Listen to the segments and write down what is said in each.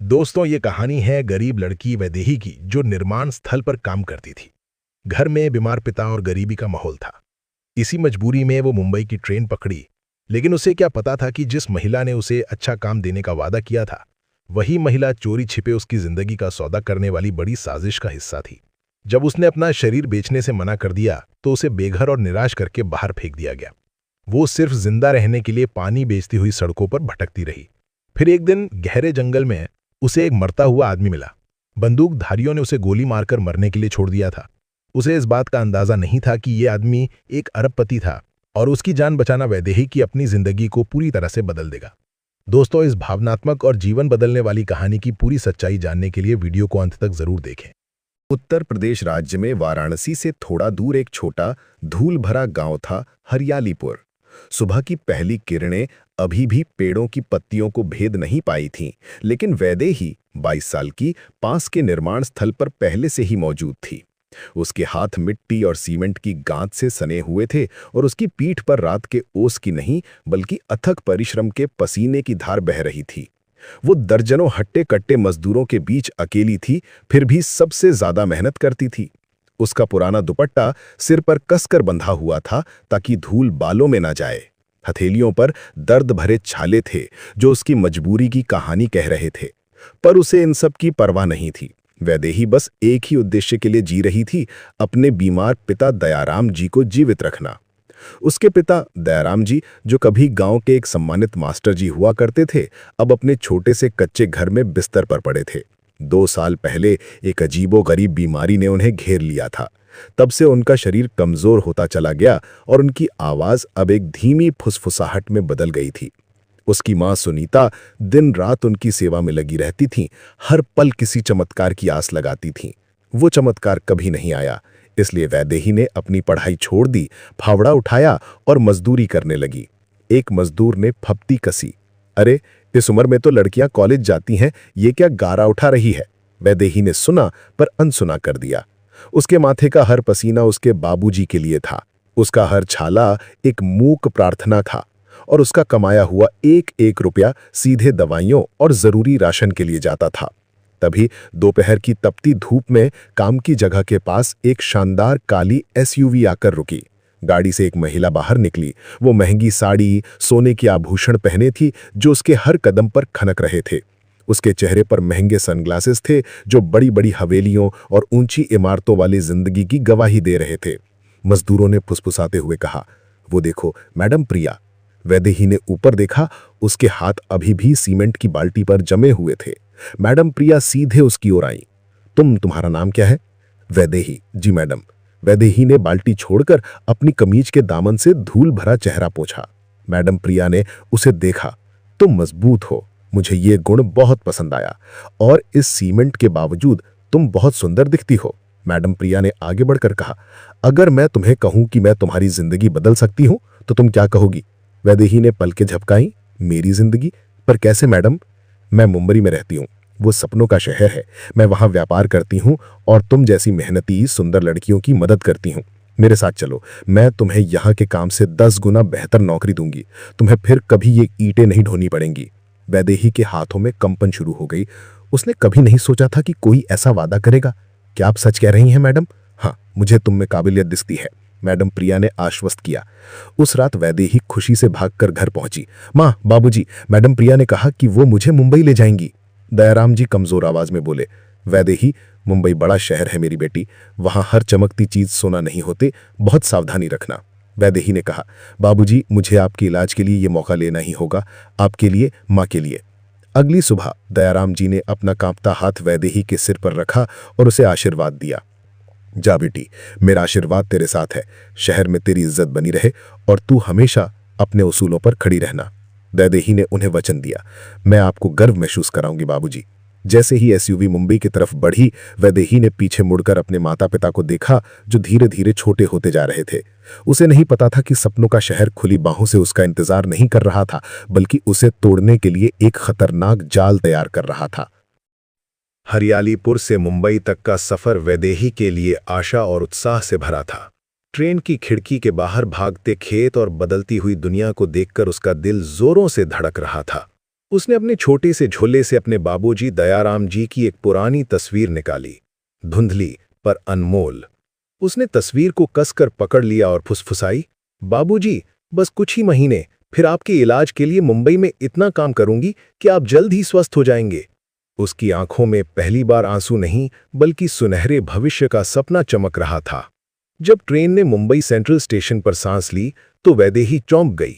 दोस्तों, ये कहानी है गरीब लड़की वैदेही की जो निर्माण स्थल पर काम करती थी। घर में बीमार पिता और गरीबी का माहौल था। इसी मजबूरी में वो मुंबई की ट्रेन पकड़ी। लेकिन उसे क्या पता था कि जिस महिला ने उसे अच्छा काम देने का वादा किया था, वही महिला चोरी छिपे उसकी जिंदगी का सौदा करने वाली बड़ी साजिश का हिस्सा थी। जब उसने अपना शरीर बेचने से मना कर दिया तो उसे बेघर और निराश करके बाहर फेंक दिया गया। वो सिर्फ जिंदा रहने के लिए पानी बेचती हुई सड़कों पर भटकती रही। फिर एक दिन गहरे जंगल में उसे एक मरता हुआ आदमी मिला। बंदूकधारियों ने उसे गोली मारकर मरने के लिए छोड़ दिया था। उसे इस बात का अंदाजा नहीं था कि ये आदमी एक अरबपति था और उसकी जान बचाना वैदेही की अपनी जिंदगी को पूरी तरह से बदल देगा। दोस्तों, इस भावनात्मक और जीवन बदलने वाली कहानी की पूरी सच्चाई जानने के लिए वीडियो को अंत तक जरूर देखें। उत्तर प्रदेश राज्य में वाराणसी से थोड़ा दूर एक छोटा धूल भरा गांव था, हरियालीपुर। सुबह की पहली किरणें अभी भी पेड़ों की पत्तियों को भेद नहीं पाई थीं, लेकिन वैदेही 22 साल की पास के निर्माण स्थल पर पहले से ही मौजूद थी। उसके हाथ मिट्टी और सीमेंट की गांठ से सने हुए थे और उसकी पीठ पर रात के ओस की नहीं बल्कि अथक परिश्रम के पसीने की धार बह रही थी। वो दर्जनों हट्टे कट्टे मजदूरों के बीच अकेली थी, फिर भी सबसे ज्यादा मेहनत करती थी। उसका पुराना दुपट्टा सिर पर कसकर बंधा हुआ था ताकि धूल बालों में न जाए। हथेलियों पर दर्द भरे छाले थे जो उसकी मजबूरी की कहानी कह रहे थे, पर उसे इन सब की परवाह नहीं थी। वैदेही बस एक ही उद्देश्य के लिए जी रही थी, अपने बीमार पिता दयाराम जी को जीवित रखना। उसके पिता दयाराम जी, जो कभी गांव के एक सम्मानित मास्टर जी हुआ करते थे, अब अपने छोटे से कच्चे घर में बिस्तर पर पड़े थे। 2 साल पहले एक अजीबोगरीब बीमारी ने उन्हें घेर लिया था। तब से उनका शरीर कमजोर होता चला गया और उनकी आवाज अब एक धीमी फुसफुसाहट में बदल गई थी। उसकी मां सुनीता दिन रात उनकी सेवा में लगी रहती थीं, हर पल किसी चमत्कार की आस लगाती थीं। वो चमत्कार कभी नहीं आया, इसलिए वैदेही ने अपनी पढ़ाई छोड़ दी, फावड़ा उठाया और मजदूरी करने लगी। एक मजदूर ने फप्ती कसी, अरे इस उम्र में तो लड़कियां कॉलेज जाती हैं, ये क्या गारा उठा रही है। वैदेही ने सुना पर अनसुना कर दिया। उसके माथे का हर पसीना उसके बाबूजी के लिए था। उसका हर छाला एक मूक प्रार्थना था और उसका कमाया हुआ एक एक रुपया सीधे दवाइयों और जरूरी राशन के लिए जाता था। तभी दोपहर की तपती धूप में काम की जगह के पास एक शानदार काली एसयूवी आकर रुकी। गाड़ी से एक महिला बाहर निकली। वो महंगी साड़ी, सोने के आभूषण पहने थी जो उसके हर कदम पर खनक रहे थे। उसके चेहरे पर महंगे सनग्लासेस थे जो बड़ी बड़ी हवेलियों और ऊंची इमारतों वाली जिंदगी की गवाही दे रहे थे। मजदूरों ने फुसफुसाते हुए कहा, वो देखो मैडम प्रिया। वैदेही ने ऊपर देखा, उसके हाथ अभी भी सीमेंट की बाल्टी पर जमे हुए थे। मैडम प्रिया सीधे उसकी ओर आई। तुम्हारा नाम क्या है? वैदेही। जी मैडम। वैदेही ने बाल्टी छोड़कर अपनी कमीज के दामन से धूल भरा चेहरा पोंछा। मैडम प्रिया ने उसे देखा। तुम मजबूत हो, मुझे ये गुण बहुत पसंद आया, और इस सीमेंट के बावजूद तुम बहुत सुंदर दिखती हो। मैडम प्रिया ने आगे बढ़कर कहा, अगर मैं तुम्हें कहूं कि मैं तुम्हारी जिंदगी बदल सकती हूं तो तुम क्या कहोगी? वैदेही ने पलकें झपकाई। मेरी जिंदगी? पर कैसे मैडम? मैं मुंबई में रहती हूँ, वो सपनों का शहर है। मैं वहां व्यापार करती हूँ और तुम जैसी मेहनती सुंदर लड़कियों की मदद करती हूँ। मेरे साथ चलो, मैं तुम्हें यहाँ के काम से 10 गुना बेहतर नौकरी दूंगी। तुम्हें फिर कभी ये ईंटें नहीं ढोनी पड़ेंगी। वैदेही के हाथों में कंपन शुरू हो गई। उसने कभी नहीं सोचा था कि कोई ऐसा वादा करेगा। क्या आप सच कह रही हैं मैडम? हाँ, मुझे तुम में काबिलियत दिखती है, मैडम प्रिया ने आश्वस्त किया। उस रात वैदेही खुशी से भागकर घर पहुंची। माँ, बाबूजी, मैडम प्रिया ने कहा कि वो मुझे मुंबई ले जाएंगी। दयाराम जी कमजोर आवाज में बोले। वैदेही, मुंबई बड़ा शहर है मेरी बेटी, वहां हर चमकती चीज सोना नहीं होते, बहुत सावधानी रखना। वैदेही ने कहा, बाबूजी, मुझे आपके इलाज के लिए ये मौका लेना ही होगा, आपके लिए, माँ के लिए। अगली सुबह दयाराम जी ने अपना कांपता हाथ वैदेही के सिर पर रखा और उसे आशीर्वाद दिया। जा बेटी, मेरा आशीर्वाद तेरे साथ है। शहर में तेरी इज्जत बनी रहे और तू हमेशा अपने उसूलों पर खड़ी रहना। वैदेही ने उन्हें वचन दिया, मैं आपको गर्व महसूस कराऊंगी बाबूजी। जैसे ही एसयूवी मुंबई की तरफ बढ़ी, वैदेही ने पीछे मुड़कर अपने माता पिता को देखा जो धीरे धीरे छोटे होते जा रहे थे। उसे नहीं पता था कि सपनों का शहर खुली बाहों से उसका इंतजार नहीं कर रहा था, बल्कि उसे तोड़ने के लिए एक खतरनाक जाल तैयार कर रहा था। हरियालीपुर से मुंबई तक का सफर वैदेही के लिए आशा और उत्साह से भरा था। ट्रेन की खिड़की के बाहर भागते खेत और बदलती हुई दुनिया को देखकर उसका दिल जोरों से धड़क रहा था। उसने अपने छोटे से झोले से अपने बाबूजी दयाराम जी की एक पुरानी तस्वीर निकाली, धुंधली पर अनमोल। उसने तस्वीर को कसकर पकड़ लिया और फुसफुसाई, बाबूजी, बस कुछ ही महीने, फिर आपके इलाज के लिए मुंबई में इतना काम करूंगी कि आप जल्द ही स्वस्थ हो जाएंगे। उसकी आंखों में पहली बार आंसू नहीं बल्कि सुनहरे भविष्य का सपना चमक रहा था। जब ट्रेन ने मुंबई सेंट्रल स्टेशन पर सांस ली तो वैदेही चौंक गई।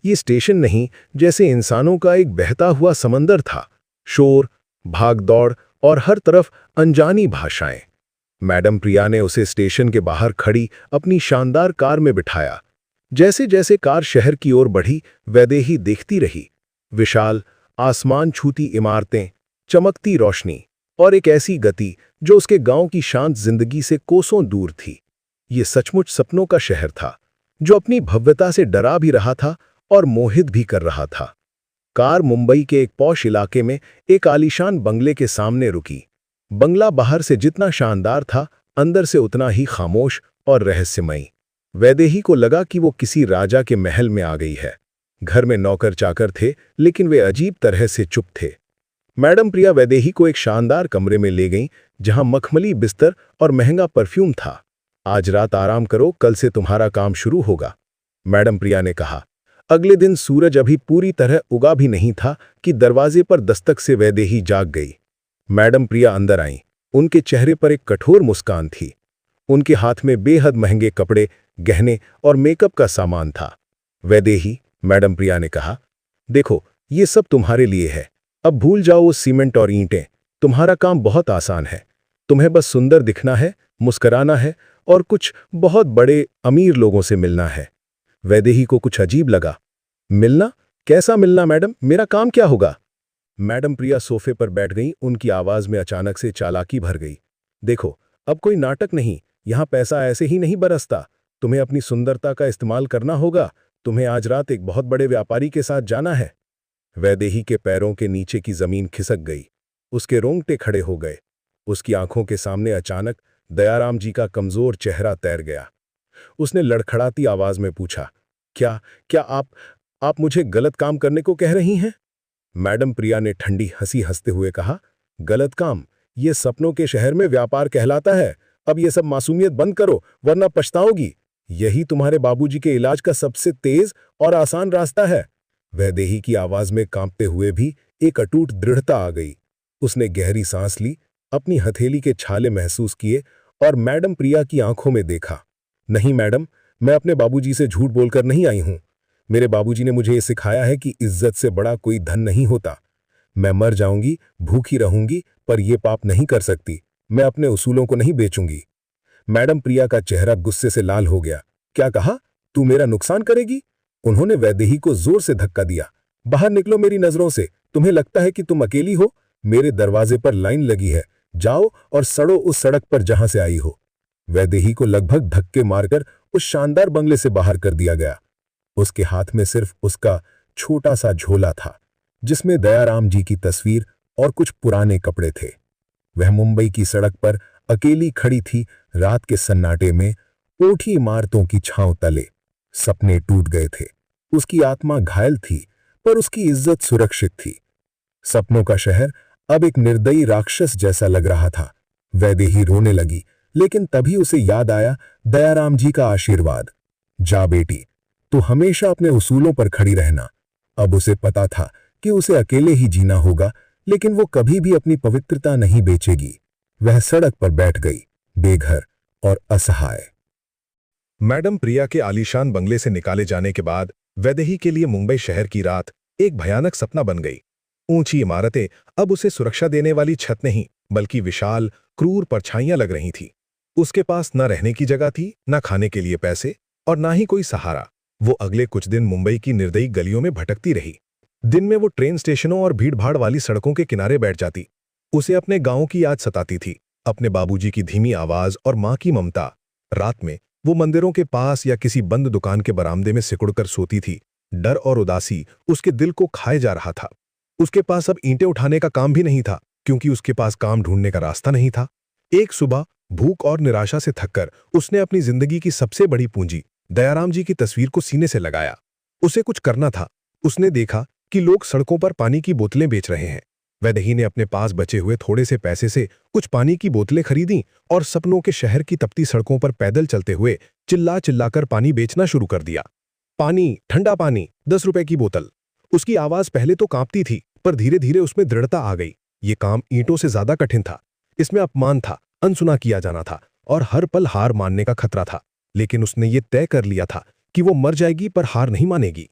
ये स्टेशन नहीं, जैसे इंसानों का एक बहता हुआ समंदर था। शोर, भागदौड़ और हर तरफ अनजानी भाषाएं। मैडम प्रिया ने उसे स्टेशन के बाहर खड़ी अपनी शानदार कार में बिठाया। जैसे जैसे कार शहर की ओर बढ़ी, वैदेही देखती रही। विशाल, आसमान छूती इमारतें, चमकती रोशनी और एक ऐसी गति जो उसके गांव की शांत जिंदगी से कोसों दूर थी। ये सचमुच सपनों का शहर था, जो अपनी भव्यता से डरा भी रहा था और मोहित भी कर रहा था। कार मुंबई के एक पॉश इलाके में एक आलीशान बंगले के सामने रुकी। बंगला बाहर से जितना शानदार था, अंदर से उतना ही खामोश और रहस्यमयी। वैदेही को लगा कि वो किसी राजा के महल में आ गई है। घर में नौकर चाकर थे, लेकिन वे अजीब तरह से चुप थे। मैडम प्रिया वैदेही को एक शानदार कमरे में ले गईं, जहां मखमली बिस्तर और महंगा परफ्यूम था। आज रात आराम करो, कल से तुम्हारा काम शुरू होगा, मैडम प्रिया ने कहा। अगले दिन सूरज अभी पूरी तरह उगा भी नहीं था कि दरवाजे पर दस्तक से वैदेही जाग गई। मैडम प्रिया अंदर आईं। उनके चेहरे पर एक कठोर मुस्कान थी। उनके हाथ में बेहद महंगे कपड़े, गहने और मेकअप का सामान था। वैदेही, मैडम प्रिया ने कहा, देखो, ये सब तुम्हारे लिए है। अब भूल जाओ वो सीमेंट और ईंटें। तुम्हारा काम बहुत आसान है। तुम्हें बस सुंदर दिखना है, मुस्कुराना है और कुछ बहुत बड़े अमीर लोगों से मिलना है। वैदेही को कुछ अजीब लगा। मिलना? कैसा मिलना मैडम? मेरा काम क्या होगा? मैडम प्रिया सोफे पर बैठ गईं। उनकी आवाज में अचानक से चालाकी भर गई। देखो, अब कोई नाटक नहीं। यहां पैसा ऐसे ही नहीं बरसता। तुम्हें अपनी सुंदरता का इस्तेमाल करना होगा। तुम्हें आज रात एक बहुत बड़े व्यापारी के साथ जाना है। वैदेही के पैरों के नीचे की जमीन खिसक गई। उसके रोंगटे खड़े हो गए। उसकी आंखों के सामने अचानक दयाराम जी का कमजोर चेहरा तैर गया। उसने लड़खड़ाती आवाज में पूछा, क्या क्या आप मुझे गलत काम करने को कह रही हैं? मैडम प्रिया ने ठंडी हंसी हंसते हुए कहा, गलत काम? ये सपनों के शहर में व्यापार कहलाता है। अब ये सब मासूमियत बंद करो, वरना पछताओगी। यही तुम्हारे बाबूजी के इलाज का सबसे तेज और आसान रास्ता है। वैदेही की आवाज में कांपते हुए भी एक अटूट दृढ़ता आ गई। उसने गहरी सांस ली, अपनी हथेली के छाले महसूस किए और मैडम प्रिया की आंखों में देखा। नहीं मैडम, मैं अपने बाबूजी से झूठ बोलकर नहीं आई हूं। मेरे बाबूजी ने मुझे ये सिखाया है कि इज्जत से बड़ा कोई धन नहीं होता। मैं मर जाऊंगी, भूखी रहूंगी, पर यह पाप नहीं कर सकती। मैं अपने उसूलों को नहीं बेचूंगी। मैडम प्रिया का चेहरा गुस्से से लाल हो गया। क्या कहा? तू मेरा नुकसान करेगी? उन्होंने वैदेही को जोर से धक्का दिया। बाहर निकलो मेरी नजरों से। तुम्हें लगता है कि तुम अकेली हो? मेरे दरवाजे पर लाइन लगी है। जाओ और सड़ो उस सड़क पर जहां से आई हो। वैदेही को लगभग धक्के मारकर उस शानदार बंगले से बाहर कर दिया गया। उसके हाथ में सिर्फ उसका छोटा सा झोला था, जिसमें दयाराम जी की तस्वीर और कुछ पुराने कपड़े थे। वह मुंबई की सड़क पर अकेली खड़ी थी, रात के सन्नाटे में, ऊंची इमारतों की छांव तले। सपने टूट गए थे। उसकी आत्मा घायल थी, पर उसकी इज्जत सुरक्षित थी। सपनों का शहर अब एक निर्दयी राक्षस जैसा लग रहा था। वैदेही रोने लगी, लेकिन तभी उसे याद आया दयाराम जी का आशीर्वाद। जा बेटी, तू हमेशा अपने उसूलों पर खड़ी रहना। अब उसे पता था कि उसे अकेले ही जीना होगा, लेकिन वो कभी भी अपनी पवित्रता नहीं बेचेगी। वह सड़क पर बैठ गई, बेघर और असहाय। मैडम प्रिया के आलीशान बंगले से निकाले जाने के बाद वैदेही के लिए मुंबई शहर की रात एक भयानक सपना बन गई। ऊंची इमारतें अब उसे सुरक्षा देने वाली छत नहीं, बल्कि विशाल, क्रूर परछाइयां लग रही थी। उसके पास न रहने की जगह थी, न खाने के लिए पैसे और न ही कोई सहारा। वो अगले कुछ दिन मुंबई की निर्दयी गलियों में भटकती रही। दिन में वो ट्रेन स्टेशनों और भीड़भाड़ वाली सड़कों के किनारे बैठ जाती। उसे अपने गांव की याद सताती थी, अपने बाबूजी की धीमी आवाज और मां की ममता। रात में वो मंदिरों के पास या किसी बंद दुकान के बरामदे में सिकुड़कर सोती थी। डर और उदासी उसके दिल को खाए जा रहा था। उसके पास अब ईंटें उठाने का काम भी नहीं था, क्योंकि उसके पास काम ढूंढने का रास्ता नहीं था। एक सुबह भूख और निराशा से थककर उसने अपनी जिंदगी की सबसे बड़ी पूंजी दयाराम जी की तस्वीर को सीने से लगाया। उसे कुछ करना था। उसने देखा कि लोग सड़कों पर पानी की बोतलें बेच रहे हैं। वैदेही ने अपने पास बचे हुए थोड़े से पैसे से कुछ पानी की बोतलें खरीदी और सपनों के शहर की तपती सड़कों पर पैदल चलते हुए चिल्ला चिल्लाकर पानी बेचना शुरू कर दिया। पानी, ठंडा पानी, 10 रुपए की बोतल। उसकी आवाज पहले तो कांपती थी, पर धीरे धीरे उसमें दृढ़ता आ गई। ये काम ईंटों से ज्यादा कठिन था। इसमें अपमान था, अनसुना किया जाना था और हर पल हार मानने का खतरा था। लेकिन उसने ये तय कर लिया था कि वो मर जाएगी पर हार नहीं मानेगी।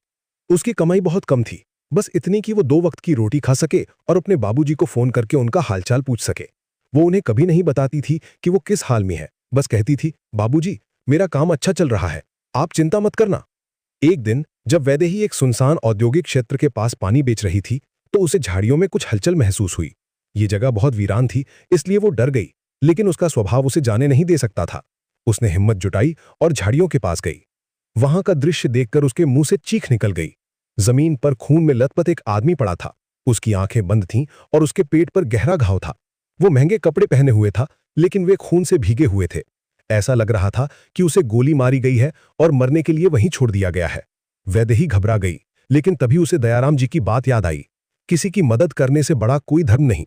उसकी कमाई बहुत कम थी, बस इतनी कि वो 2 वक्त की रोटी खा सके और अपने बाबूजी को फोन करके उनका हालचाल पूछ सके। वो उन्हें कभी नहीं बताती थी कि वो किस हाल में है, बस कहती थी, बाबूजी, मेरा काम अच्छा चल रहा है, आप चिंता मत करना। एक दिन जब वैदेही एक सुनसान औद्योगिक क्षेत्र के पास पानी बेच रही थी, तो उसे झाड़ियों में कुछ हलचल महसूस हुई। ये जगह बहुत वीरान थी, इसलिए वो डर गई, लेकिन उसका स्वभाव उसे जाने नहीं दे सकता था। उसने हिम्मत जुटाई और झाड़ियों के पास गई। वहां का दृश्य देखकर उसके मुंह से चीख निकल गई। जमीन पर खून में लथपथ एक आदमी पड़ा था। उसकी आंखें बंद थीं और उसके पेट पर गहरा घाव था। वो महंगे कपड़े पहने हुए था, लेकिन वे खून से भीगे हुए थे। ऐसा लग रहा था कि उसे गोली मारी गई है और मरने के लिए वहीं छोड़ दिया गया है। वैदेही घबरा गई, लेकिन तभी उसे दयाराम जी की बात याद आई। किसी की मदद करने से बड़ा कोई धर्म नहीं।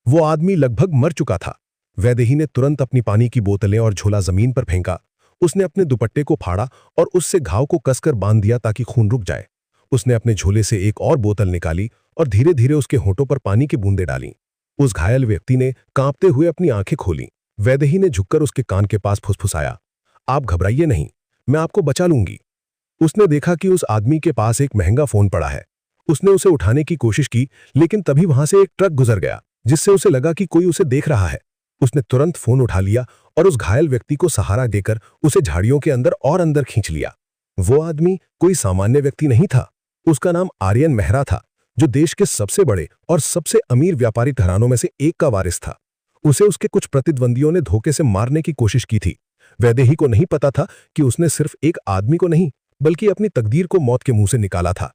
वो आदमी लगभग मर चुका था। वैदेही ने तुरंत अपनी पानी की बोतलें और झोला जमीन पर फेंका। उसने अपने दुपट्टे को फाड़ा और उससे घाव को कसकर बांध दिया ताकि खून रुक जाए। उसने अपने झोले से एक और बोतल निकाली और धीरे धीरे उसके होंठों पर पानी की बूंदें डालीं। उस घायल व्यक्ति ने कांपते हुए अपनी आंखें खोलीं। वैदेही ने झुककर उसके कान के पास फुसफुसाया, आप घबराइए नहीं, मैं आपको बचा लूंगी। उसने देखा कि उस आदमी के पास एक महंगा फोन पड़ा है। उसने उसे उठाने की कोशिश की, लेकिन तभी वहां से एक ट्रक गुजर गया, जिससे उसे लगा कि कोई उसे देख रहा है। उसने तुरंत फोन उठा लिया और उस घायल व्यक्ति को सहारा देकर उसे झाड़ियों के अंदर और अंदर खींच लिया। वो आदमी कोई सामान्य व्यक्ति नहीं था। उसका नाम आर्यन मेहरा था, जो देश के सबसे बड़े और सबसे अमीर व्यापारी घरानों में से एक का वारिस था। उसे उसके कुछ प्रतिद्वंदियों ने धोखे से मारने की कोशिश की थी। वैदेही को नहीं पता था कि उसने सिर्फ एक आदमी को नहीं, बल्कि अपनी तकदीर को मौत के मुंह से निकाला था।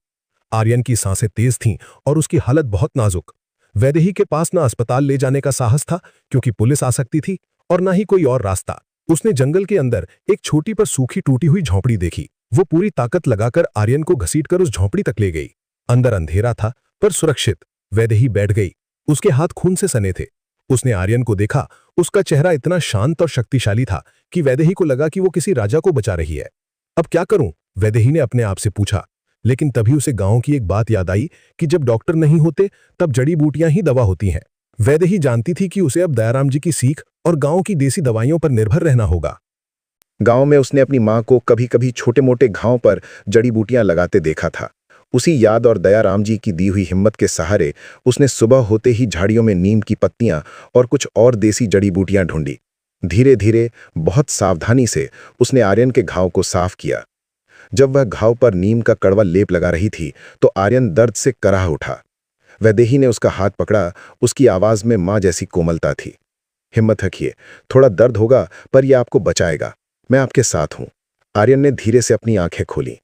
आर्यन की सांसें तेज थीं और उसकी हालत बहुत नाजुक। वैदेही के पास ना अस्पताल ले जाने का साहस था, क्योंकि पुलिस आ सकती थी, और ना ही कोई और रास्ता। उसने जंगल के अंदर एक छोटी पर सूखी टूटी हुई झोंपड़ी देखी। वो पूरी ताकत लगाकर आर्यन को घसीटकर उस झोंपड़ी तक ले गई। अंदर अंधेरा था, पर सुरक्षित। वैदेही बैठ गई। उसके हाथ खून से सने थे। उसने आर्यन को देखा। उसका चेहरा इतना शांत और शक्तिशाली था कि वैदेही को लगा कि वो किसी राजा को बचा रही है। अब क्या करूं? वैदेही ने अपने आप से पूछा। लेकिन तभी उसे गांव की एक बात याद आई कि जब डॉक्टर नहीं होते, तब जड़ी बूटियां ही दवा होती हैं। वैदेही जानती थी कि उसे अब दयाराम जी की सीख और गांव की देसी दवाइयों पर निर्भर रहना होगा। गांव में उसने अपनी मां को कभी कभी छोटे मोटे घावों पर जड़ी बूटियां लगाते देखा था। उसी याद और दयाराम जी की दी हुई हिम्मत के सहारे उसने सुबह होते ही झाड़ियों में नीम की पत्तियां और कुछ और देसी जड़ी बूटियां ढूंढी। धीरे धीरे, बहुत सावधानी से उसने आर्यन के घाव को साफ किया। जब वह घाव पर नीम का कड़वा लेप लगा रही थी, तो आर्यन दर्द से कराह उठा। वैदेही ने उसका हाथ पकड़ा। उसकी आवाज में मां जैसी कोमलता थी। हिम्मत रखिए, थोड़ा दर्द होगा, पर यह आपको बचाएगा। मैं आपके साथ हूं। आर्यन ने धीरे से अपनी आंखें खोली।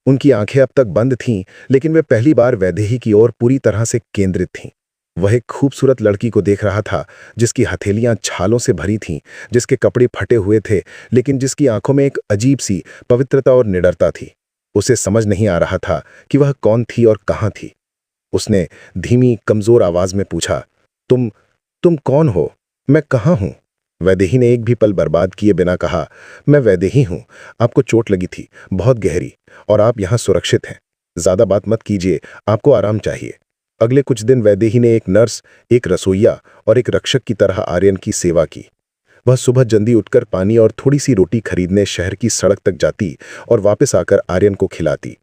उनकी आंखें अब तक बंद थीं, लेकिन वे पहली बार वैदेही की ओर पूरी तरह से केंद्रित थीं। वह एक खूबसूरत लड़की को देख रहा था, जिसकी हथेलियां छालों से भरी थीं, जिसके कपड़े फटे हुए थे, लेकिन जिसकी आंखों में एक अजीब सी पवित्रता और निडरता थी। उसे समझ नहीं आ रहा था कि वह कौन थी और कहां थी। उसने धीमी, कमजोर आवाज में पूछा, तुम कौन हो? मैं कहां हूं? वैदेही ने एक भी पल बर्बाद किए बिना कहा, मैं वैदेही हूं। आपको चोट लगी थी, बहुत गहरी, और आप यहां सुरक्षित हैं। ज्यादा बात मत कीजिए, आपको आराम चाहिए। अगले कुछ दिन वैदेही ने एक नर्स, एक रसोइया और एक रक्षक की तरह आर्यन की सेवा की। वह सुबह जल्दी उठकर पानी और थोड़ी सी रोटी खरीदने शहर की सड़क तक जाती और वापस आकर आर्यन को खिलाती।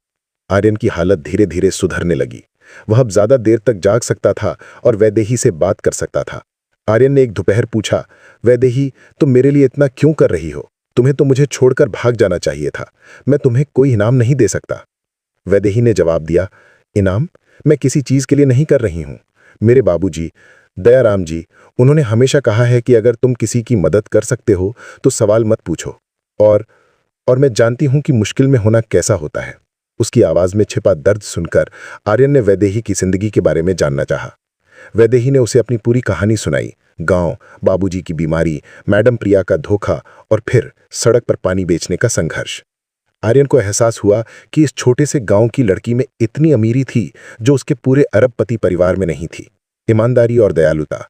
आर्यन की हालत धीरे धीरे सुधरने लगी। वह अब ज्यादा देर तक जाग सकता था और वैदेही से बात कर सकता था। आर्यन ने एक दोपहर पूछा, वैदेही, तुम मेरे लिए इतना क्यों कर रही हो? तुम्हें तो मुझे छोड़कर भाग जाना चाहिए था। मैं तुम्हें कोई इनाम नहीं दे सकता। वैदेही ने जवाब दिया, इनाम? मैं किसी चीज के लिए नहीं कर रही हूं। मेरे बाबूजी, दयाराम जी, उन्होंने हमेशा कहा है कि अगर तुम किसी की मदद कर सकते हो तो सवाल मत पूछो। और मैं जानती हूं कि मुश्किल में होना कैसा होता है। उसकी आवाज में छिपा दर्द सुनकर आर्यन ने वैदेही की जिंदगी के बारे में जानना चाहा। वैदेही ने उसे अपनी पूरी कहानी सुनाई। गांव, बाबूजी की बीमारी, मैडम प्रिया का धोखा और फिर सड़क पर पानी बेचने का संघर्ष। आर्यन को एहसास हुआ कि इस छोटे से गांव की लड़की में इतनी अमीरी थी जो उसके पूरे अरबपति परिवार में नहीं थी। ईमानदारी और दयालुता।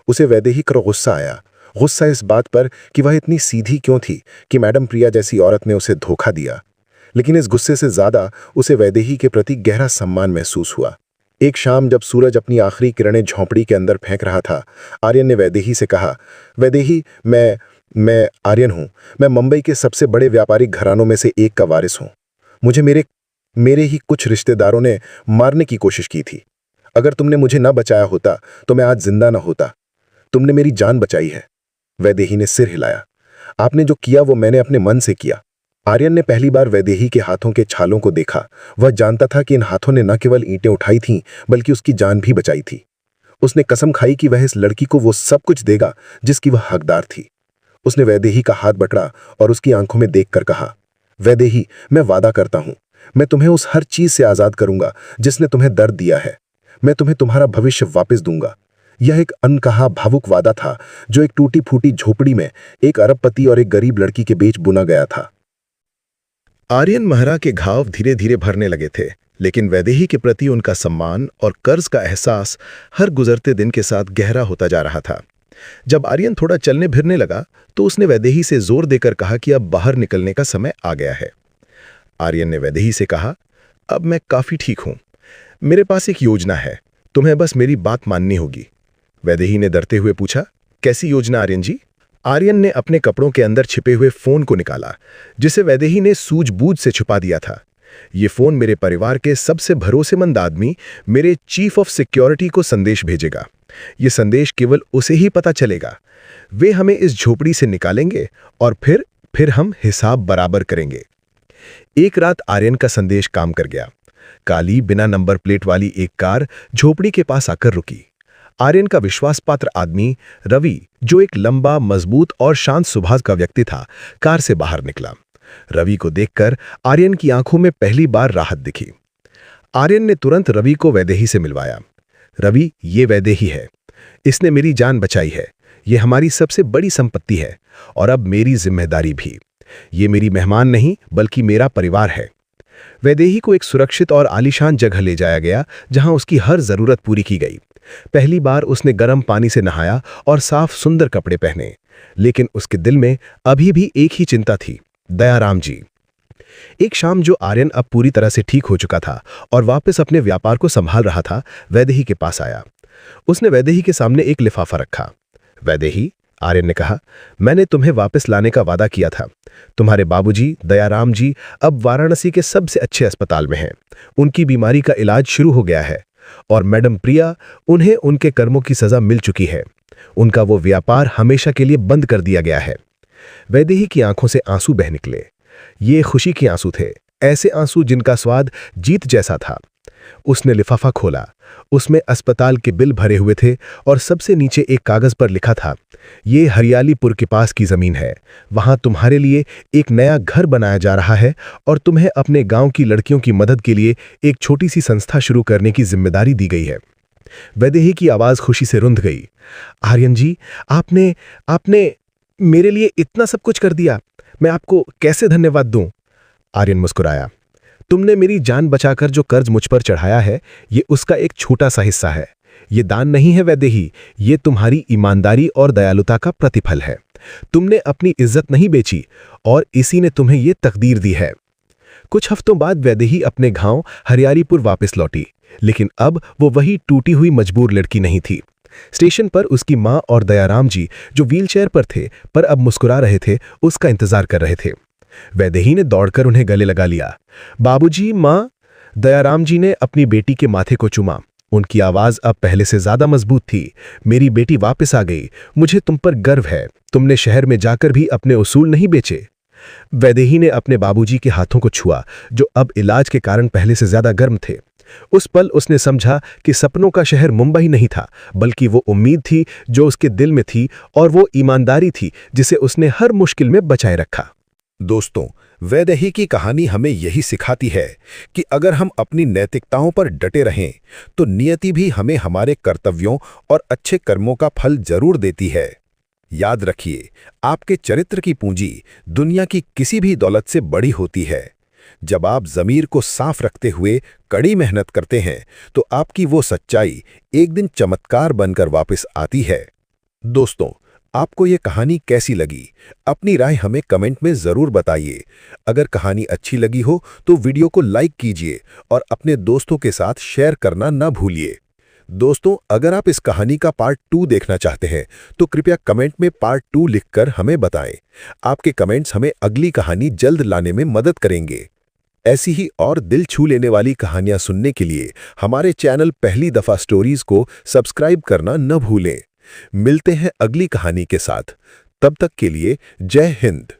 उसे वैदेही पर गुस्सा आया। गुस्सा इस बात पर कि वह इतनी सीधी क्यों थी कि मैडम प्रिया जैसी औरत ने उसे धोखा दिया। लेकिन इस गुस्से से ज्यादा उसे वैदेही के प्रति गहरा सम्मान महसूस हुआ। एक शाम जब सूरज अपनी आखिरी किरणें झोंपड़ी के अंदर फेंक रहा था, आर्यन ने वैदेही से कहा, वैदेही, मैं आर्यन हूं। मैं मुंबई के सबसे बड़े व्यापारिक घरानों में से एक का वारिस हूं। मुझे मेरे ही कुछ रिश्तेदारों ने मारने की कोशिश की थी। अगर तुमने मुझे न बचाया होता तो मैं आज जिंदा न होता। तुमने मेरी जान बचाई है। वैदेही ने सिर हिलाया। आपने जो किया वो मैंने अपने मन से किया। आर्यन ने पहली बार वैदेही के हाथों के छालों को देखा। वह जानता था कि इन हाथों ने न केवल ईंटें उठाई थीं बल्कि उसकी जान भी बचाई थी। उसने कसम खाई कि वह इस लड़की को वो सब कुछ देगा जिसकी वह हकदार थी। उसने वैदेही का हाथ पकड़ा और उसकी आंखों में देखकर कहा, वैदेही, मैं वादा करता हूं, मैं तुम्हें उस हर चीज से आजाद करूंगा जिसने तुम्हें दर्द दिया है। मैं तुम्हें तुम्हारा भविष्य वापस दूंगा। यह एक अनकहा भावुक वादा था जो एक टूटी फूटी झोपड़ी में एक अरबपति और एक गरीब लड़की के बीच बुना गया था। आर्यन महरा के घाव धीरे धीरे भरने लगे थे, लेकिन वैदेही के प्रति उनका सम्मान और कर्ज का एहसास हर गुजरते दिन के साथ गहरा होता जा रहा था। जब आर्यन थोड़ा चलने फिरने लगा तो उसने वैदेही से जोर देकर कहा कि अब बाहर निकलने का समय आ गया है। आर्यन ने वैदेही से कहा, अब मैं काफी ठीक हूं। मेरे पास एक योजना है, तुम्हें बस मेरी बात माननी होगी। वैदेही ने डरते हुए पूछा, कैसी योजना आर्यन जी? आर्यन ने अपने कपड़ों के अंदर छिपे हुए फोन को निकाला, जिसे वैदेही ने सूझबूझ से छुपा दिया था। ये फोन मेरे परिवार के सबसे भरोसेमंद आदमी, मेरे चीफ ऑफ सिक्योरिटी को संदेश भेजेगा। ये संदेश केवल उसे ही पता चलेगा। वे हमें इस झोपड़ी से निकालेंगे और फिर हम हिसाब बराबर करेंगे। एक रात आर्यन का संदेश काम कर गया। काली बिना नंबर प्लेट वाली एक कार झोपड़ी के पास आकर रुकी। आर्यन का विश्वासपात्र आदमी रवि, जो एक लंबा, मजबूत और शांत स्वभाव का व्यक्ति था, कार से बाहर निकला। रवि को देखकर आर्यन की आंखों में पहली बार राहत दिखी। आर्यन ने तुरंत रवि को वैदेही से मिलवाया। रवि, ये वैदेही है। इसने मेरी जान बचाई है। ये हमारी सबसे बड़ी संपत्ति है और अब मेरी जिम्मेदारी भी। ये मेरी मेहमान नहीं बल्कि मेरा परिवार है। वैदेही को एक सुरक्षित और आलीशान जगह ले जाया गया जहां उसकी हर जरूरत पूरी की गई। पहली बार उसने गर्म पानी से नहाया और साफ सुंदर कपड़े पहने, लेकिन उसके दिल में अभी भी एक ही चिंता थी, दयाराम जी। एक शाम जो आर्यन अब पूरी तरह से ठीक हो चुका था और वापस अपने व्यापार को संभाल रहा था, वैदेही के पास आया। उसने वैदेही के सामने एक लिफाफा रखा। वैदेही, आर्यन ने कहा, मैंने तुम्हें वापस लाने का वादा किया था। तुम्हारे बाबूजी दयाराम जी अब वाराणसी के सबसे अच्छे अस्पताल में हैं। उनकी बीमारी का इलाज शुरू हो गया है और मैडम प्रिया, उन्हें उनके कर्मों की सजा मिल चुकी है। उनका वो व्यापार हमेशा के लिए बंद कर दिया गया है। वैदेही की आंखों से आंसू बह निकले। ये खुशी के आंसू थे, ऐसे आंसू जिनका स्वाद जीत जैसा था। उसने लिफाफा खोला। उसमें अस्पताल के बिल भरे हुए थे और सबसे नीचे एक कागज पर लिखा था, ये हरियालीपुर के पास की जमीन है। वहां तुम्हारे लिए एक नया घर बनाया जा रहा है और तुम्हें अपने गांव की लड़कियों की मदद के लिए एक छोटी सी संस्था शुरू करने की जिम्मेदारी दी गई है। वैदेही की आवाज खुशी से रुंध गई। आर्यन जी, आपने मेरे लिए इतना सब कुछ कर दिया। मैं आपको कैसे धन्यवाद दूं? आर्यन मुस्कुराया। तुमने मेरी जान बचाकर जो कर्ज मुझ पर चढ़ाया है, ये उसका एक छोटा सा हिस्सा है। ये दान नहीं है वैदेही, ये तुम्हारी ईमानदारी और दयालुता का प्रतिफल है। तुमने अपनी इज्जत नहीं बेची और इसी ने तुम्हें ये तकदीर दी है। कुछ हफ्तों बाद वैदेही अपने गांव हरियालीपुर वापस लौटी, लेकिन अब वो वही टूटी हुई मजबूर लड़की नहीं थी। स्टेशन पर उसकी माँ और दयाराम जी, जो व्हीलचेयर पर थे पर अब मुस्कुरा रहे थे, उसका इंतजार कर रहे थे। वैदेही ने दौड़कर उन्हें गले लगा लिया। बाबूजी, माँ। दयाराम जी ने अपनी बेटी के माथे को चूमा। उनकी आवाज अब पहले से ज्यादा मजबूत थी। मेरी बेटी वापस आ गई। मुझे तुम पर गर्व है। तुमने शहर में जाकर भी अपने उसूल नहीं बेचे। वैदेही ने अपने बाबूजी के हाथों को छुआ, जो अब इलाज के कारण पहले से ज्यादा गर्म थे। उस पल उसने समझा कि सपनों का शहर मुंबई नहीं था, बल्कि वो उम्मीद थी जो उसके दिल में थी, और वो ईमानदारी थी जिसे उसने हर मुश्किल में बचाए रखा। दोस्तों, वैदेही की कहानी हमें यही सिखाती है कि अगर हम अपनी नैतिकताओं पर डटे रहें तो नियति भी हमें हमारे कर्तव्यों और अच्छे कर्मों का फल जरूर देती है। याद रखिए, आपके चरित्र की पूंजी दुनिया की किसी भी दौलत से बड़ी होती है। जब आप ज़मीर को साफ रखते हुए कड़ी मेहनत करते हैं, तो आपकी वो सच्चाई एक दिन चमत्कार बनकर वापस आती है। दोस्तों, आपको ये कहानी कैसी लगी? अपनी राय हमें कमेंट में ज़रूर बताइए। अगर कहानी अच्छी लगी हो तो वीडियो को लाइक कीजिए और अपने दोस्तों के साथ शेयर करना न भूलिए। दोस्तों, अगर आप इस कहानी का पार्ट 2 देखना चाहते हैं तो कृपया कमेंट में पार्ट 2 लिखकर हमें बताएं। आपके कमेंट्स हमें अगली कहानी जल्द लाने में मदद करेंगे। ऐसी ही और दिल छू लेने वाली कहानियां सुनने के लिए हमारे चैनल पहली दफा स्टोरीज को सब्सक्राइब करना न भूलें। मिलते हैं अगली कहानी के साथ। तब तक के लिए जय हिंद।